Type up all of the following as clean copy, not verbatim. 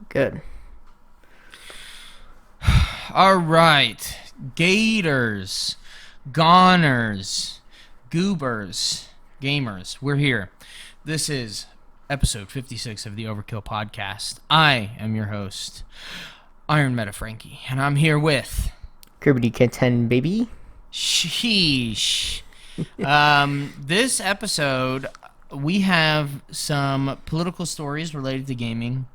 Good. All right. Gators, goners, goobers, gamers. We're here. This is episode 56 of the Overkill Podcast. I am your host, Iron Meta Frankie, and I'm here with Kirby K10, baby. Sheesh. This episode, we have some political stories related to gaming.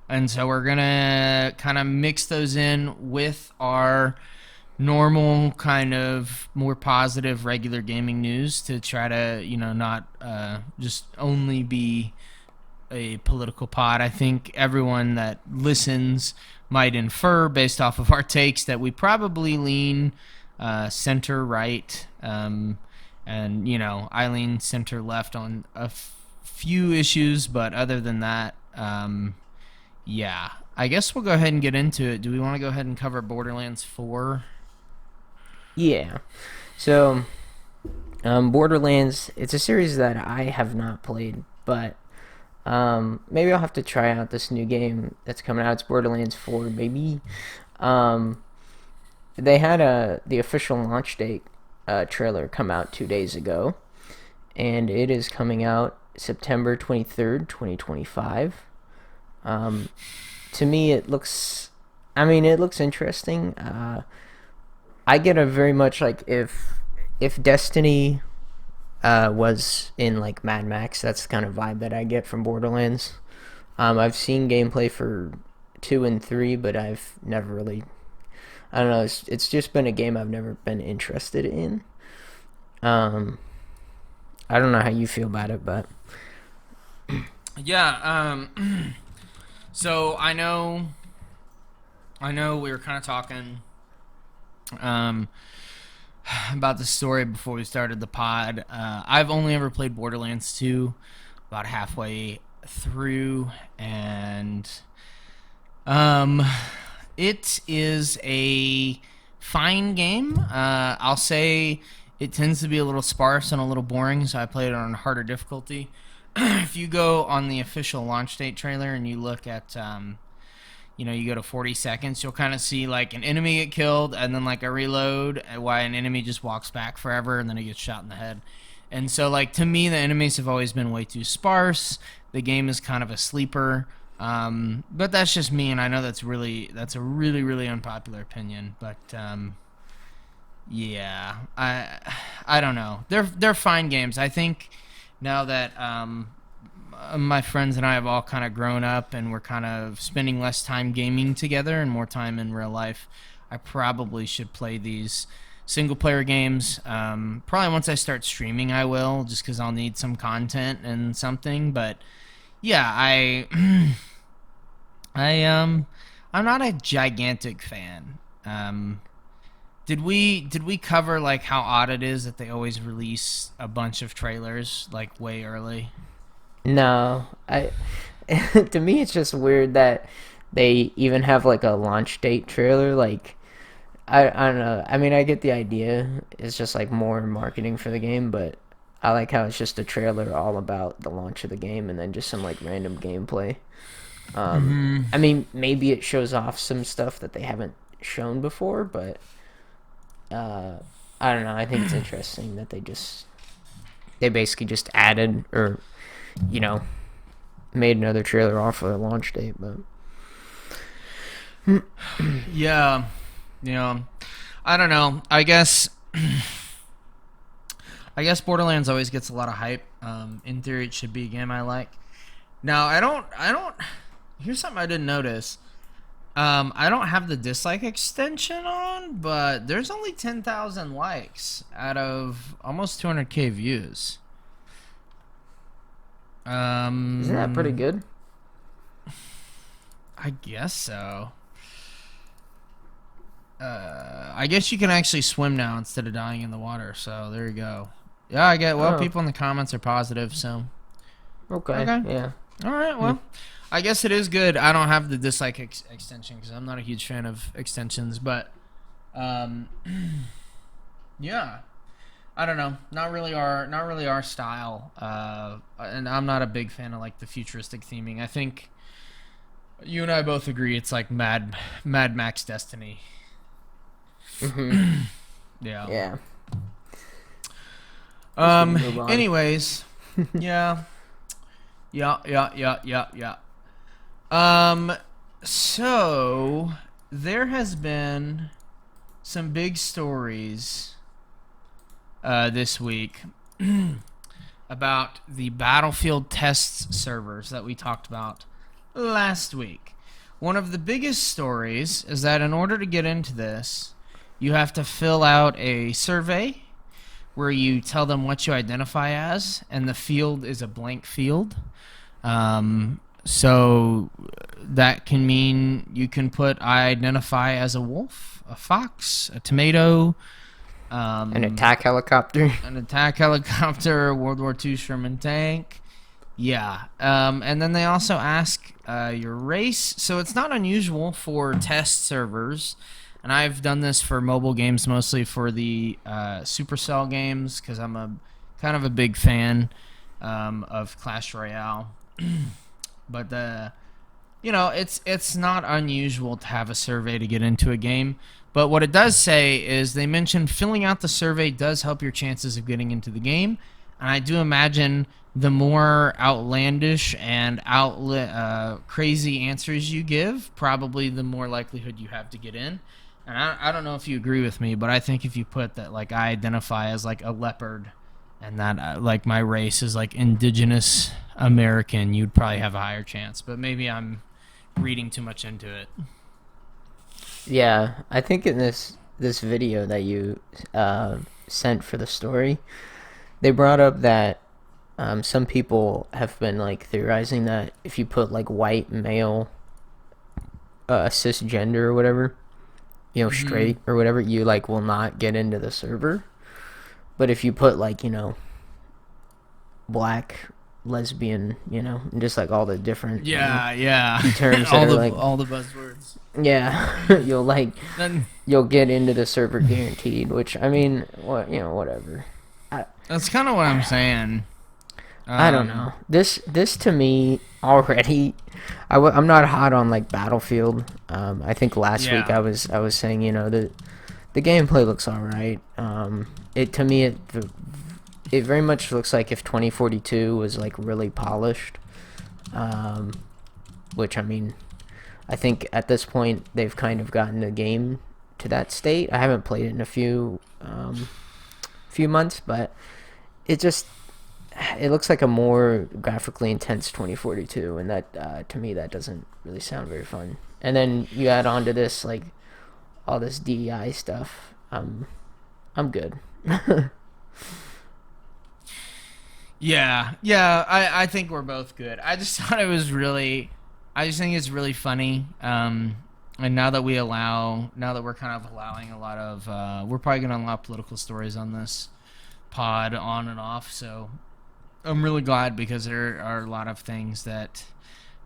And so we're going to kind of mix those in with our normal kind of more positive regular gaming news to try to, not just only be a political pod. I think everyone that listens might infer based off of our takes that we probably lean center right. And, I lean center left on a few issues, but other than that, yeah, I guess we'll go ahead and get into it. Do we want to go ahead and cover Borderlands 4? Yeah. So, Borderlands, it's a series that I have not played, but maybe I'll have to try out this new game that's coming out. It's Borderlands 4, baby. They had the official launch date trailer come out 2 days ago, and it is coming out September 23rd, 2025. To me, it looks interesting. I get a very much like if Destiny was in like Mad Max, that's the kind of vibe that I get from Borderlands. I've seen gameplay for 2 and 3, but I've never really, I don't know, it's just been a game I've never been interested in. I don't know how you feel about it, but Yeah, so I know we were kind of talking about the story before we started the pod. I've only ever played Borderlands 2, about halfway through, and it is a fine game. I'll say it tends to be a little sparse and a little boring, so I played it on harder difficulty. If you go on the official launch date trailer and you look at you go to 40 seconds, you'll kind of see like an enemy get killed and then like a reload while an enemy just walks back forever and then it gets shot in the head. And so like to me, the enemies have always been way too sparse. The game is kind of a sleeper. But that's just me, and I know that's a really, really unpopular opinion. But yeah, I don't know. They're fine games. I think now that my friends and I have all kind of grown up and we're kind of spending less time gaming together and more time in real life, I probably should play these single player games. Probably once I start streaming, I will, just because I'll need some content and something. But yeah, I'm not a gigantic fan. Did we cover like how odd it is that they always release a bunch of trailers like way early? no, I to me it's just weird that they even have like a launch date trailer. Like I don't know. I mean, I get the idea. It's just like more marketing for the game, but I like how it's just a trailer all about the launch of the game and then just some like random gameplay. I mean, maybe it shows off some stuff that they haven't shown before, but uh, I don't know. I think it's interesting that they basically just added or you know made another trailer off of the launch date, but Yeah, I don't know. I guess Borderlands always gets a lot of hype. In theory, it should be a game I like. Now, I don't. Here's something I didn't notice. I don't have the dislike extension on, but there's only 10,000 likes out of almost 200K views. isn't that pretty Um, good? I guess so. I guess you can actually swim now instead of dying in the water. So there you go. Yeah, I get. Well, Oh, people in the comments are positive. So okay, okay. yeah. All right. Hmm. Well, I guess it is good. I don't have the dislike extension because I'm not a huge fan of extensions. But um, yeah, I don't know. Not really our style. And I'm not a big fan of like the futuristic theming. I think You and I both agree it's like Mad Max Destiny. Mm-hmm. Yeah. Yeah. Guess we can move on. Anyways, yeah. Yeah. So there has been some big stories this week about the Battlefield test servers that we talked about last week. One of the biggest stories is that in order to get into this, you have to fill out a survey where you tell them what you identify as, and the field is a blank field. So that can mean you can put I identify as a wolf, a fox, a tomato, An attack helicopter. World War II Sherman tank. Yeah. And then they also ask your race. So it's not unusual for test servers. And I've done this for mobile games, mostly for the Supercell games, because I'm a kind of a big fan of Clash Royale. But it's not unusual to have a survey to get into a game. But what it does say is they mentioned filling out the survey does help your chances of getting into the game. And I do imagine the more outlandish and crazy answers you give, probably the more likelihood you have to get in. And I don't know if you agree with me, but I think if you put that, like, I identify as, like, a leopard and that, like, my race is, like, indigenous American, you'd probably have a higher chance. But maybe I'm reading too much into it. Yeah, I think in this video that you sent for the story, they brought up that some people have been like theorizing that if you put like white male, cisgender or whatever, straight or whatever, you like will not get into the server. But if you put like black, lesbian, and just like all the different terms that are all the buzzwords. Yeah, you'll get into the server guaranteed. Which I mean, whatever. That's kind of what I'm saying. I don't know. This to me already. I'm not hot on like Battlefield. I think last week I was saying the gameplay looks alright. It to me it very much looks like if 2042 was like really polished. Which I mean, I think at this point they've kind of gotten the game to that state. I haven't played it in a few months, but it looks like a more graphically intense 2042, and that to me that doesn't really sound very fun. And then you add on to this like all this DEI stuff. I'm good. Yeah, I think we're both good. I just thought it was really, I just think it's really funny. And now that we're kind of allowing a lot of, we're probably going to allow political stories on this pod on and off. So I'm really glad, because there are a lot of things that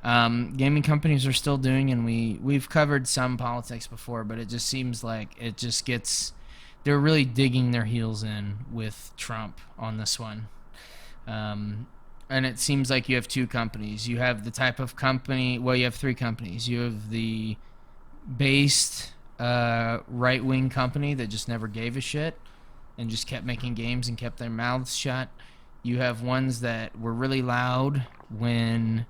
gaming companies are still doing, and we've covered some politics before, but it just seems like they're really digging their heels in with Trump on this one. And it seems like you have two companies. You have the type of company, well, you have three companies. You have the based right-wing company that just never gave a shit and just kept making games and kept their mouths shut. You have ones that were really loud when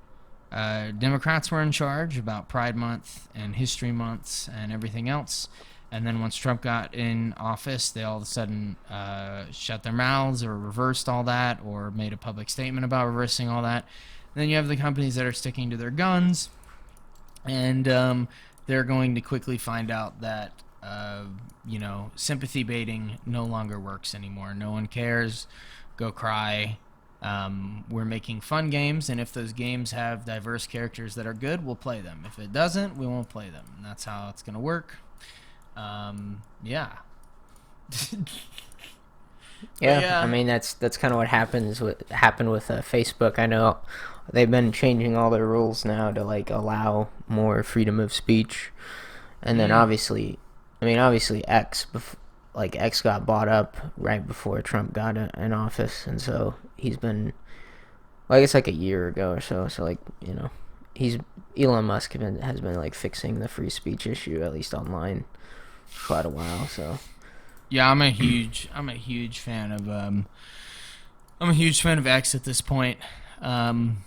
Democrats were in charge about Pride Month and History Months and everything else. And then once Trump got in office, they all of a sudden shut their mouths or reversed all that, or made a public statement about reversing all that. And then you have the companies that are sticking to their guns, and they're going to quickly find out that sympathy baiting no longer works anymore. No one cares. Go cry. We're making fun games, and if those games have diverse characters that are good, we'll play them. If it doesn't, we won't play them. And that's how it's going to work. Yeah. Yeah, I mean that's kind of what happened with Facebook. I know they've been changing all their rules now to like allow more freedom of speech, and then obviously X got bought up right before Trump got in office, and so he's been, well, I guess like a year ago or so. So like he's Elon Musk has been like fixing the free speech issue, at least online, for quite a while. So Yeah, I'm a huge fan of I'm a huge fan of X at this point. Um,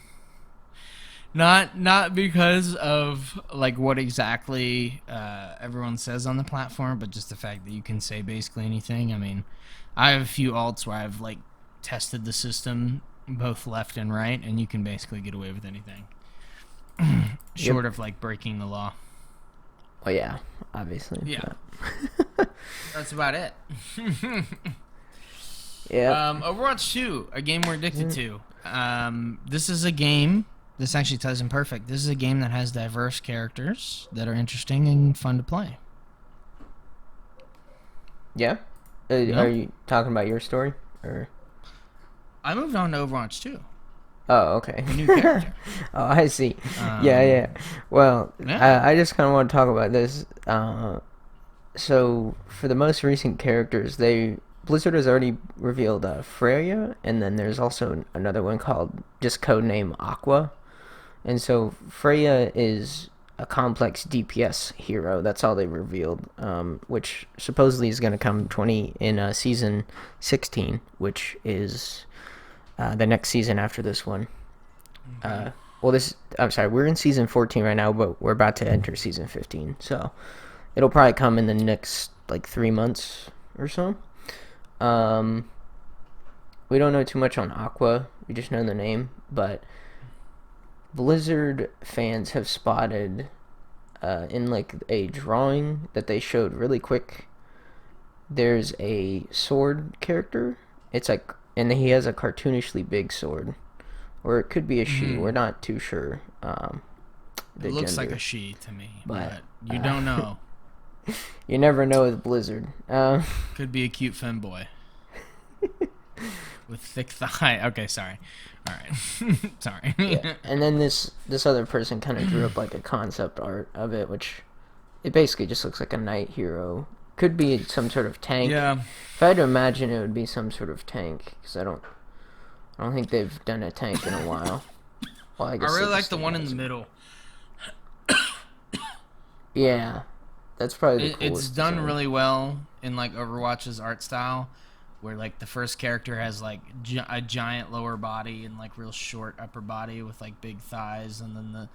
not because of like what exactly everyone says on the platform, but just the fact that you can say basically anything. I mean, I have a few alts where I've like tested the system both left and right, and you can basically get away with anything, short of like breaking the law. Oh yeah, obviously. Yeah. That's about it. Yeah. Overwatch 2, a game we're addicted to. This is a game. This actually ties in perfect. This is a game that has diverse characters that are interesting and fun to play. Yeah. Are you talking about your story, or? I moved on to Overwatch 2. Oh, okay. A new character. Oh, I see. Yeah. Well, Yeah. I just kind of want to talk about this. So for the most recent characters, Blizzard has already revealed Freya, and then there's also another one called just codename Aqua. And so Freya is a complex DPS hero. That's all they revealed, which supposedly is going to come in season 16, which is the next season after this one. I'm sorry, we're in season 14 right now, but we're about to enter season 15. So it'll probably come in the next like 3 months or so. We don't know too much on Aqua. We just know the name, but Blizzard fans have spotted in like a drawing that they showed really quick. There's a sword character. It's like, and he has a cartoonishly big sword, or it could be a she. We're not too sure. It looks like a she to me, but you don't know. You never know with Blizzard. Could be a cute femboy with thick thigh. Okay, sorry. All right, sorry. Yeah. And then this other person kind of drew up like a concept art of it, which it basically just looks like a knight hero. Could be some sort of tank. Yeah. If I had to imagine, it would be some sort of tank, because I don't think they've done a tank in a while. Well, I really like the one in the middle. Yeah, that's probably the coolest. It's done design. really well in like Overwatch's art style, where like the first character has like a giant lower body and like real short upper body with like big thighs, and then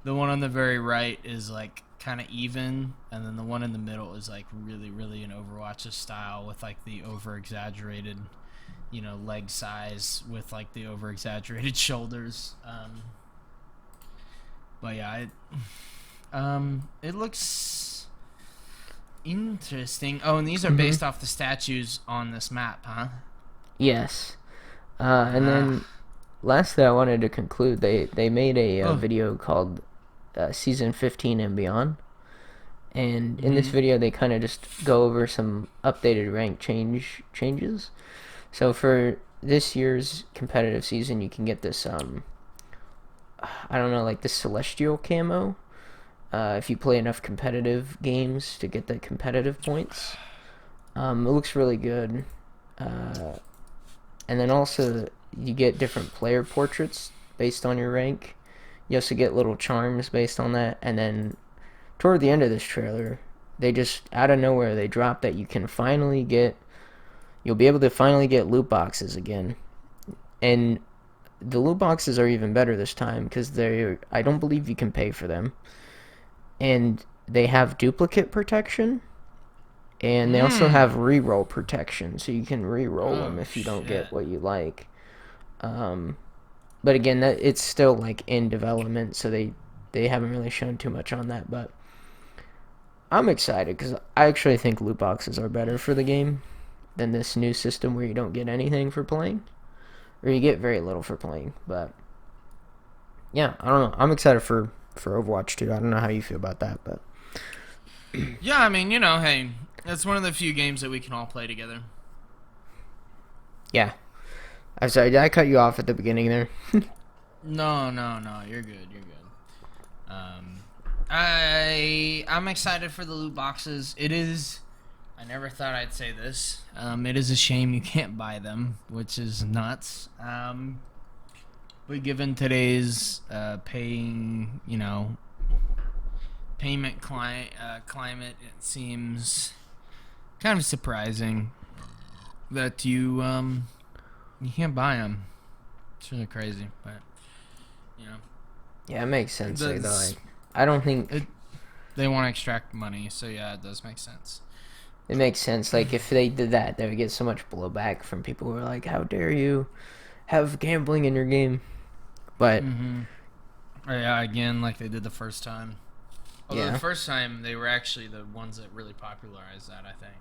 the one on the very right is like kind of even, and then the one in the middle is like really in Overwatch's style with like the over exaggerated, leg size with like the over exaggerated shoulders. But yeah, it looks interesting. Oh, and these are based off the statues on this map, huh? Yes. And then lastly, I wanted to conclude. They made a video called Season 15 and Beyond. And in this video, they kind of just go over some updated rank changes. So for this year's competitive season, you can get this, I don't know, like this Celestial camo. If you play enough competitive games to get the competitive points. It looks really good. And then also you get different player portraits based on your rank. You also get little charms based on that. And then toward the end of this trailer, they just out of nowhere they dropped that you'll be able to finally get loot boxes again. And the loot boxes are even better this time because I don't believe you can pay for them. And they have duplicate protection, and they also have reroll protection, so you can reroll them if you don't get what you like. But again, it's still like in development, so they haven't really shown too much on that. But I'm excited because I actually think loot boxes are better for the game than this new system where you don't get anything for playing, or you get very little for playing. But yeah, I don't know. I'm excited for Overwatch 2. I don't know how you feel about that, but yeah, I mean, hey, that's one of the few games that we can all play together. Yeah. I'm sorry, did I cut you off at the beginning there? No, you're good. I'm excited for the loot boxes. I never thought I'd say this. It is a shame you can't buy them, which is nuts. But given today's paying, payment climate, it seems kind of surprising that you can't buy them. It's really crazy, but Yeah, it makes sense. Though. Does- I don't think they want to extract money, so yeah, it does make sense. it makes sense. Like if they did that, they would get so much blowback from people who are like, "How dare you have gambling in your game?" But Yeah, again, like they did the first time. Although yeah, the first time they were actually the ones that really popularized that, I think.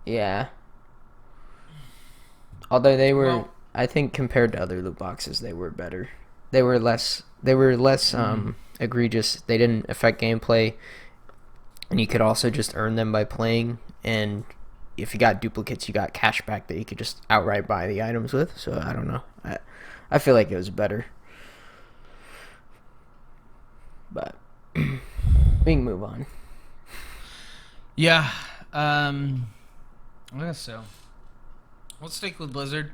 yeah. Although they were, Well, I think compared to other loot boxes, they were better. They were less. They were less egregious. They didn't affect gameplay, and you could also just earn them by playing. And if you got duplicates, you got cash back that you could just outright buy the items with. So I don't know. I feel like it was better. But we can move on. yeah, I guess so. Let's stick with Blizzard.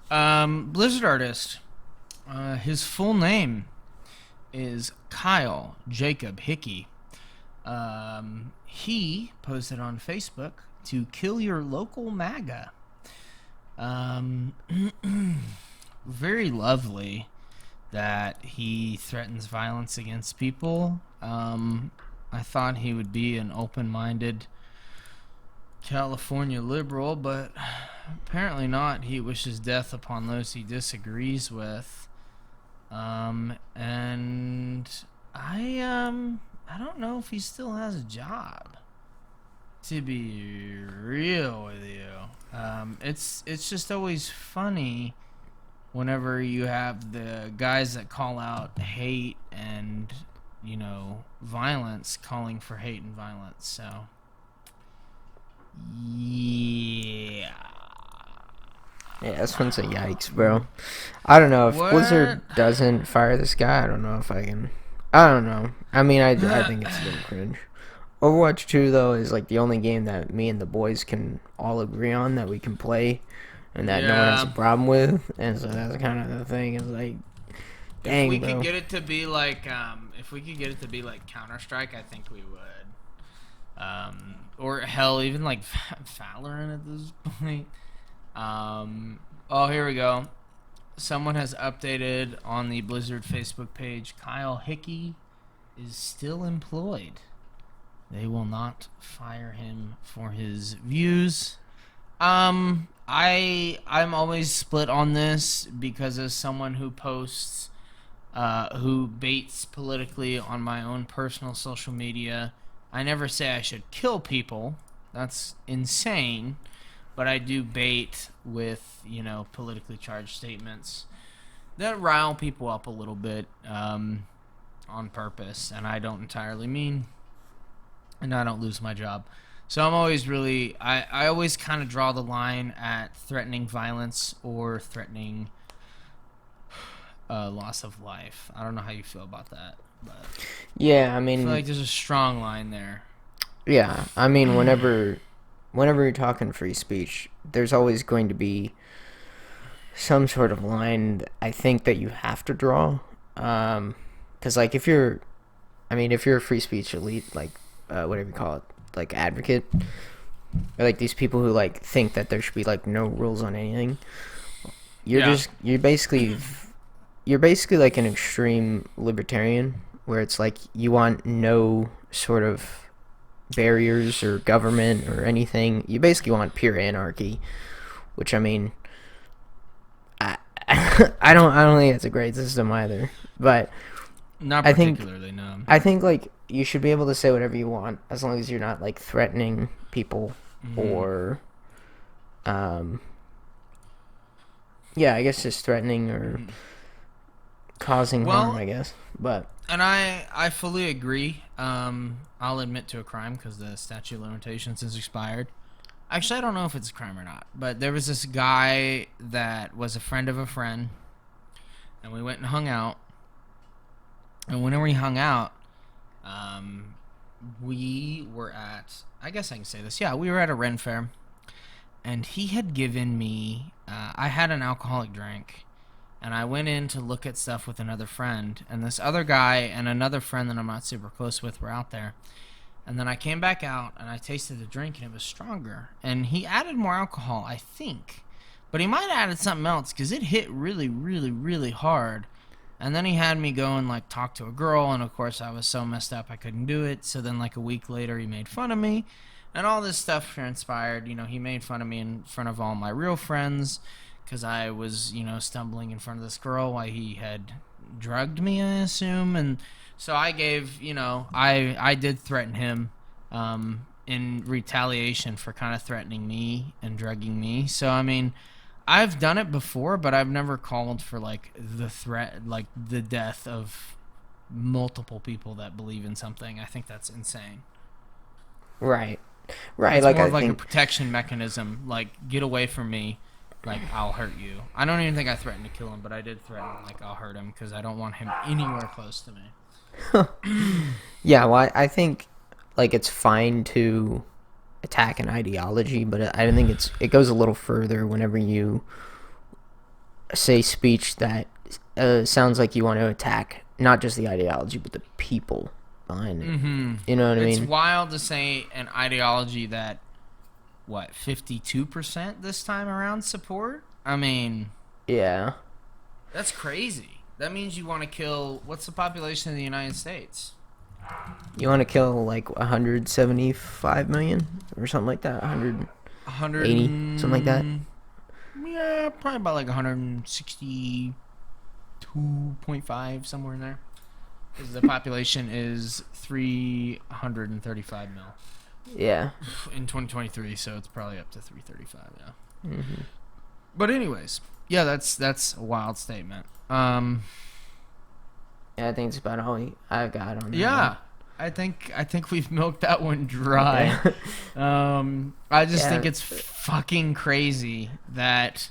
Blizzard artist. His full name is Kyle Jacob Hickey. He posted on Facebook to kill your local MAGA. Very lovely that he threatens violence against people. I thought he would be an open-minded California liberal, but apparently not. He wishes death upon those he disagrees with. And I don't know if he still has a job. To be real with you, it's just always funny whenever you have the guys that call out hate and violence, calling for hate and violence. So yeah. Yeah, this one's a yikes, bro. I don't know if What? Blizzard doesn't fire this guy. I don't know if I can. I don't know. I mean, I think it's a little cringe. Overwatch 2 though is like the only game that me and the boys can all agree on that we can play, and that no one has a problem with. And so that's kind of the thing. Is like, dang, if we bro. could get it to be like Counter-Strike, I think we would. Or hell, even like Valorant at this point. Oh, here we go. Someone has updated on the Blizzard Facebook page. Kyle Hickey is still employed. They will not fire him for his views. I'm always split on this because as someone who posts, who baits politically on my own personal social media, I never say I should kill people. That's insane. But I do bait with, politically charged statements that rile people up a little bit on purpose, and I don't entirely mean, and I don't lose my job. So I'm always really, I always kind of draw the line at threatening violence or threatening loss of life. I don't know how you feel about that, but Yeah, I I mean, feel like there's a strong line there. yeah, I mean, whenever you're talking free speech, there's always going to be some sort of line I think that you have to draw. Because like if you're a free speech elite, like whatever you call it, like advocate, or like these people who like think that there should be like no rules on anything, you're basically like an extreme libertarian where it's like you want no sort of barriers or government or anything. You basically want pure anarchy, which I mean, I don't think it's a great system either. But Not I think particularly, no. I think like you should be able to say whatever you want as long as you're not like threatening people or yeah, I guess just threatening or causing harm, I guess. But And I fully agree. I'll admit to a crime because the statute of limitations has expired. Actually, I don't know if it's a crime or not. But there was this guy that was a friend of a friend, and we went and hung out. And whenever we hung out, we were at, I guess I can say this. Yeah, we were at a Ren fair, and he had given me, I had an alcoholic drink, and I went in to look at stuff with another friend, and this other guy and another friend that I'm not super close with were out there. And then I came back out, and I tasted the drink, and it was stronger. And he added more alcohol, I think. But he might have added something else, because it hit really, really, really hard. And then he had me go and, like, talk to a girl, and, of course, I was so messed up I couldn't do it. So then, like, a week later, he made fun of me. And all this stuff transpired. You know, he made fun of me in front of all my real friends because I was, you know, stumbling in front of this girl while he had drugged me, I assume. And so I gave, you know, I did threaten him in retaliation for kind of threatening me and drugging me. So, I mean, I've done it before, but I've never called for, like, the threat, like, the death of multiple people that believe in something. I think that's insane. Right. Right. It's like more I of like a think. protection mechanism. Like, get away from me. Like, I'll hurt you. I don't even think I threatened to kill him, but I did threaten, like, I'll hurt him because I don't want him anywhere close to me. Yeah. Well, I think like it's fine to attack an ideology, but I don't think it goes a little further whenever you say speech that sounds like you want to attack not just the ideology but the people behind it. Mm-hmm. You know what I It's mean? wild to say an ideology that, what, 52% this time around support? I mean, Yeah. that's crazy. That means you want to kill, what's the population of the United States? You want to kill like 175 million or something like that? 180, 100, something like that. Yeah, probably about like 162.5, somewhere in there. Because the population is 335 mil Yeah. in 2023, so it's probably up to 335 now. Mm-hmm. But anyways, yeah, that's a wild statement. Yeah, I think it's about all I got on that. Yeah, I think we've milked that one dry. I just think it's fucking crazy that,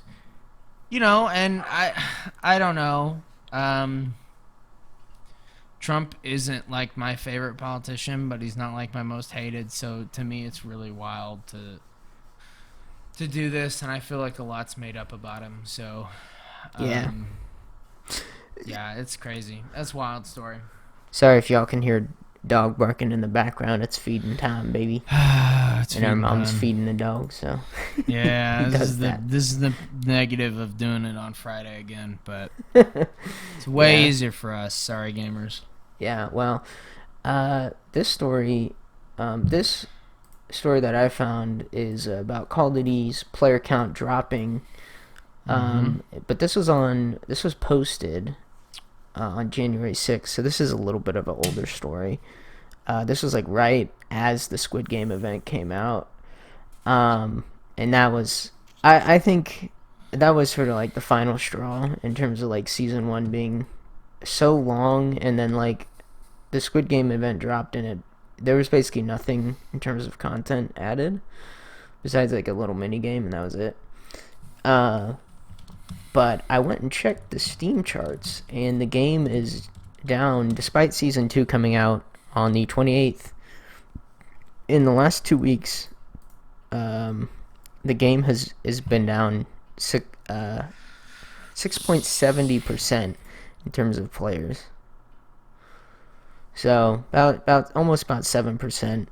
you know, and I don't know. Trump isn't like my favorite politician, but he's not like my most hated. So to me, it's really wild to do this, and I feel like a lot's made up about him. So Yeah. yeah, it's crazy. That's a wild story. Sorry if y'all can hear dog barking in the background. It's feeding time, baby. And our mom's feeding the dog, so yeah, this is the negative of doing it on Friday again, but it's way easier for us. Sorry, gamers. Yeah, well, this story that I found is about Call of Duty's player count dropping. But this was posted on January 6th, so this is a little bit of an older story. This was like right as the Squid Game event came out, and that was I think that was sort of like the final straw in terms of like season 1 being so long, and then like the Squid Game event dropped and there was basically nothing in terms of content added besides like a little mini game, and that was it. But I went and checked the Steam charts, and the game is down despite season 2 coming out on the 28th. In the last 2 weeks, the game has been down 6.70% in terms of players. So about almost about 7%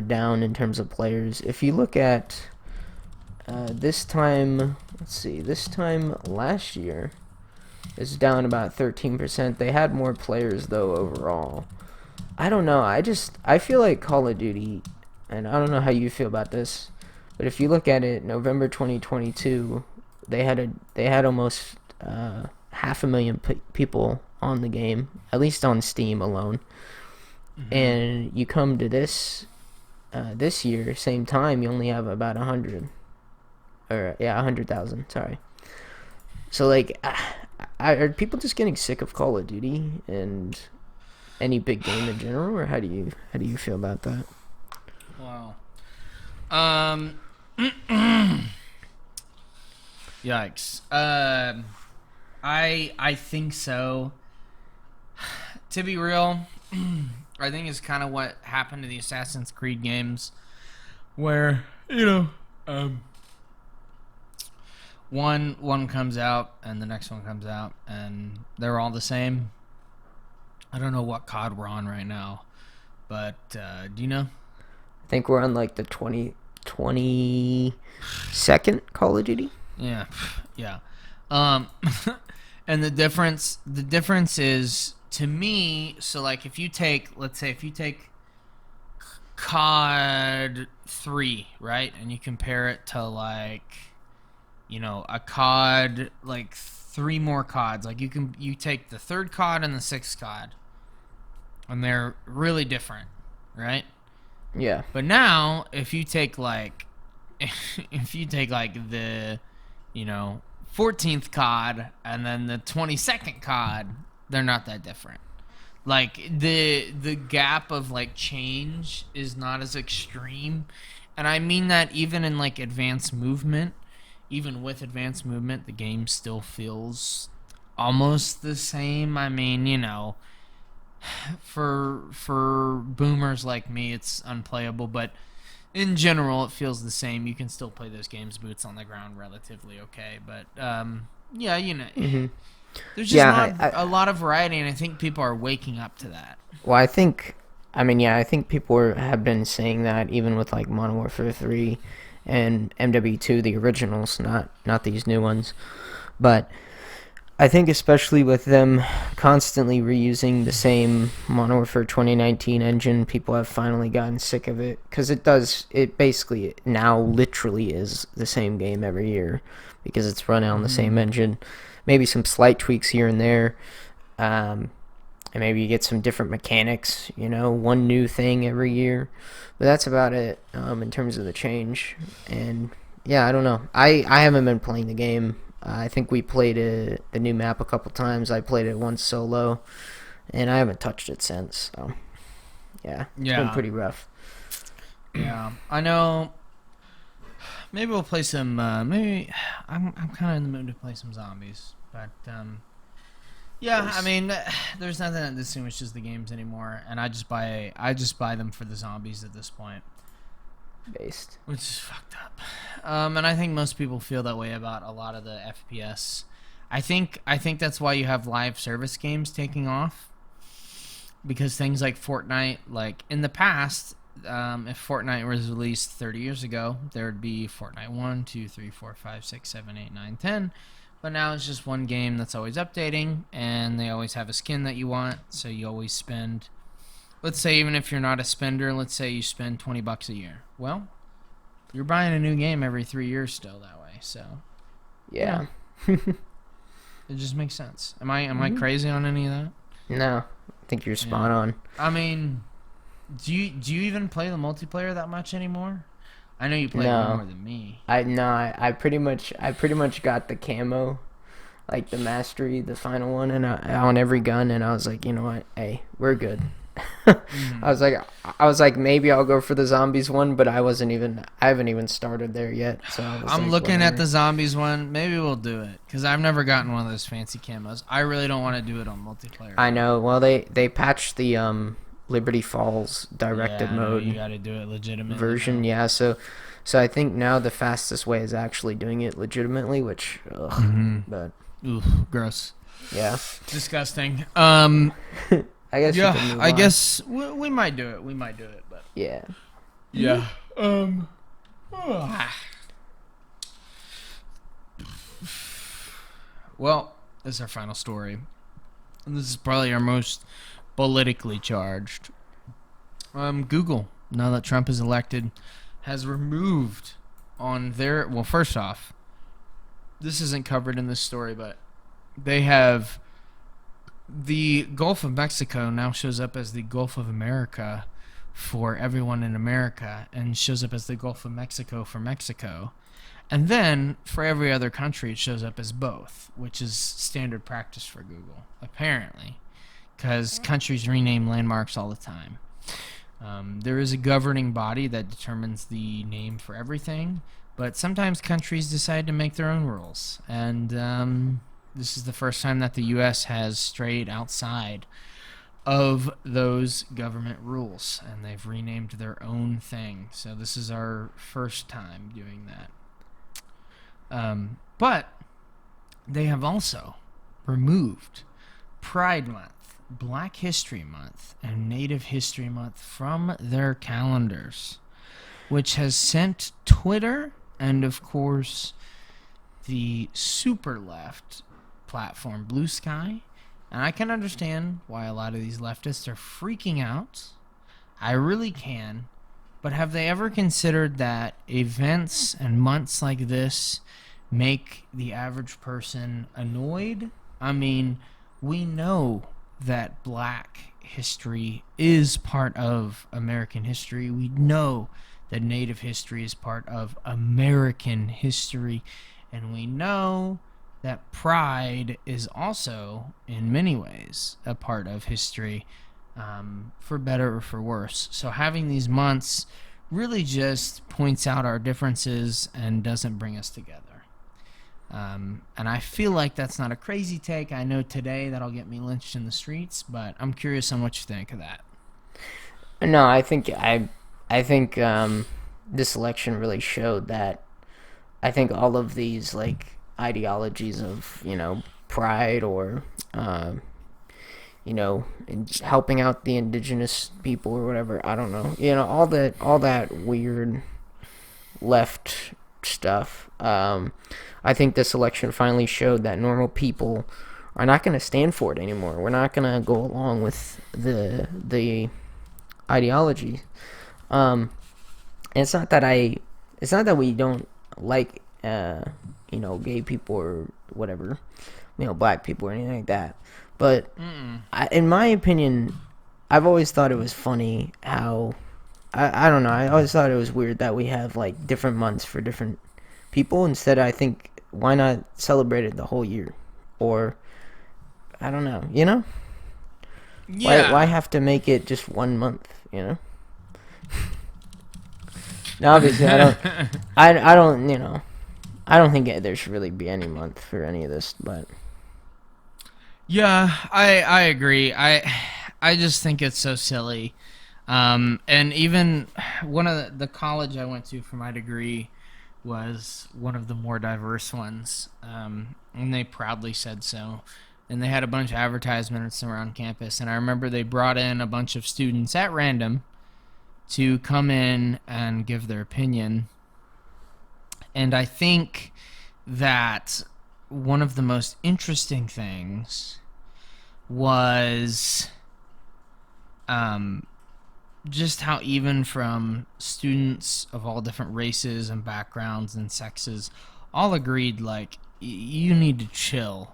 down in terms of players. If you look at this time last year is down about 13%. They had more players though overall. I don't know. I feel like Call of Duty, and I don't know how you feel about this, but if you look at it, November 2022, they had almost 500,000 people on the game, at least on Steam alone. Mm-hmm. And you come to this year, same time, you only have about 100. Or 100,000. Sorry. So like, are people just getting sick of Call of Duty and any big game in general, or how do you feel about that? Wow. Yikes. I think so. To be real, I think it's kind of what happened to the Assassin's Creed games, where one comes out and the next one comes out and they're all the same. I don't know what COD we're on right now, but do you know? I think we're on like the 22nd Call of Duty. Yeah, yeah. Um, and the difference is to me. So like, let's say if you take COD 3, right, and you compare it to like, a COD, like 3 more CODs. Like you take the third COD and the sixth COD, and they're really different, right? Yeah. But now, if you take like the, 14th COD and then the 22nd COD, they're not that different. Like the gap of like change is not as extreme, and I mean that even in like advanced movement. Even with advanced movement, the game still feels almost the same. I mean, for boomers like me, it's unplayable, but in general, it feels the same. You can still play those games boots on the ground relatively okay, but yeah, Mm-hmm. there's just not a lot of variety, and I think people are waking up to that. Well, I think people have been saying that even with like Modern Warfare 3 and MW2, the originals, not these new ones. But I think especially with them constantly reusing the same Modern Warfare 2019 engine, people have finally gotten sick of it, because it basically now literally is the same game every year because it's run on the same engine. Maybe some slight tweaks here and there. And maybe you get some different mechanics, one new thing every year. But that's about it in terms of the change. And yeah, I don't know. I haven't been playing the game. I think we played the new map a couple times. I played it once solo, and I haven't touched it since. So yeah, it's been pretty rough. Yeah, I know. Maybe we'll play some. Maybe I'm kind of in the mood to play some zombies, but yeah, I mean, there's nothing that distinguishes the games anymore, and I just buy them for the zombies at this point. Based. Which is fucked up. And I think most people feel that way about a lot of the FPS. I think that's why you have live service games taking off, because things like Fortnite, like in the past, if Fortnite was released 30 years ago, there would be Fortnite 1, 2, 3, 4, 5, 6, 7, 8, 9, 10. But now it's just one game that's always updating, and they always have a skin that you want, so you always spend, let's say even if you're not a spender, let's say you spend $20 a year. Well, you're buying a new game every 3 years still that way, so yeah. It just makes sense. Am I crazy on any of that? No, I think you're spot on. I mean, do you even play the multiplayer that much anymore? I know you play more than me. I pretty much got the camo, like the mastery, the final one, and on every gun, and I was like, you know what, hey, we're good. I was like, maybe I'll go for the zombies one, but I haven't even started there yet. So I'm looking at the zombies one. Maybe we'll do it, because I've never gotten one of those fancy camos. I really don't want to do it on multiplayer. I know. Well, they patched the Liberty Falls directed mode. You got to do it legitimately version. now. Yeah, so I think now the fastest way is actually doing it legitimately, which but ooh, gross. Yeah, disgusting. I guess I guess we might do it. But yeah. Well, this is our final story. And this is probably our most politically charged. Google, now that Trump is elected, has removed on their... Well, first off, this isn't covered in this story, but they have... The Gulf of Mexico now shows up as the Gulf of America for everyone in America, and shows up as the Gulf of Mexico for Mexico. And then, for every other country, it shows up as both, which is standard practice for Google, apparently, because countries rename landmarks all the time. There is a governing body that determines the name for everything, but sometimes countries decide to make their own rules, and this is the first time that the U.S. has strayed outside of those government rules, and they've renamed their own thing. So this is our first time doing that. But they have also removed Pride Month, Black History Month, and Native History Month from their calendars, which has sent Twitter and, of course, the super left platform Blue Sky. And I can understand why a lot of these leftists are freaking out. I really can. But have they ever considered that events and months like this make the average person annoyed? I mean, we know that Black history is part of American history. We know that Native history is part of American history. And we know that Pride is also, in many ways, a part of history, for better or for worse. So having these months really just points out our differences and doesn't bring us together. And I feel like that's not a crazy take. I know today that'll get me lynched in the streets, but I'm curious on what you think of that. No, I think this election really showed that. I think all of these like ideologies of pride or helping out the indigenous people or whatever. I don't know. All that weird left stuff. I think this election finally showed that normal people are not going to stand for it anymore. We're not going to go along with the ideology. It's not that we don't like gay people or whatever, black people or anything like that. But in my opinion, I've always thought it was funny how I don't know. I always thought it was weird that we have like different months for different people. Instead, I think why not celebrate it the whole year, or I don't know. Yeah. Why have to make it just 1 month? Now, obviously, I don't. I don't. I don't think there should really be any month for any of this, but yeah, I agree. I just think it's so silly. And even one of the college I went to for my degree was one of the more diverse ones, and they proudly said so. And they had a bunch of advertisements around campus, and I remember they brought in a bunch of students at random to come in and give their opinion. And I think that one of the most interesting things was just how even from students of all different races and backgrounds and sexes all agreed, like, you need to chill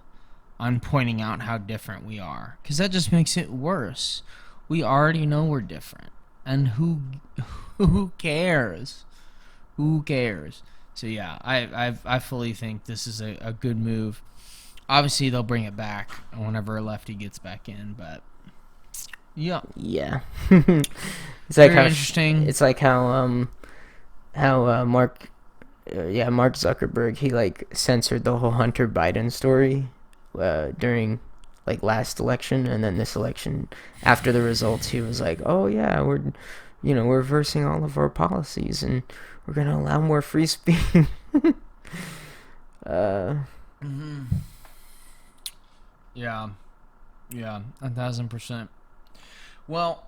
on pointing out how different we are, because that just makes it worse. We already know we're different, and who cares? Who cares? So yeah, I fully think this is a good move. Obviously, they'll bring it back whenever a lefty gets back in, but yeah. It's like Very interesting. It's like how Mark Zuckerberg, he like censored the whole Hunter Biden story during like last election, and then this election after the results he was like, oh yeah, we're reversing all of our policies and we're gonna allow more free speech. Yeah, 1,000%. Well,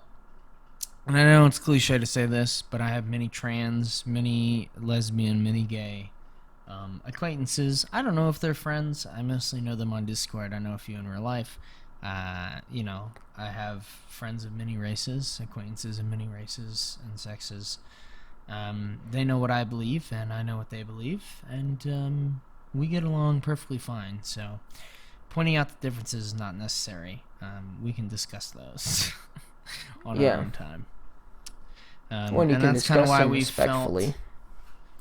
and I know it's cliche to say this, but I have many trans, many lesbian, many gay acquaintances. I don't know if they're friends. I mostly know them on Discord. I know a few in real life. I have friends of many races, acquaintances of many races and sexes. They know what I believe, and I know what they believe, and we get along perfectly fine. So pointing out the differences is not necessary. We can discuss those on our own time. When you can discuss them respectfully.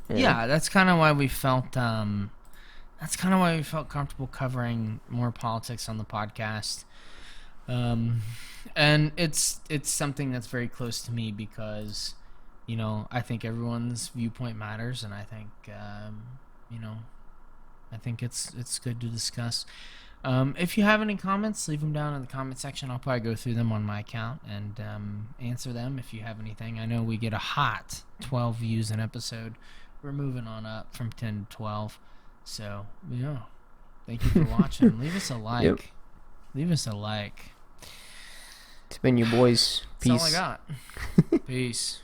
Yeah, that's kind of why we felt. That's kind of why we felt comfortable covering more politics on the podcast. And it's something that's very close to me because, I think everyone's viewpoint matters, and I think, I think it's good to discuss. If you have any comments, leave them down in the comment section. I'll probably go through them on my account and answer them if you have anything. I know we get a hot 12 views an episode. We're moving on up from 10 to 12. So, yeah. Thank you for watching. Leave us a like. Yep. Leave us a like. It's been your boys. Peace. That's all I got. Peace.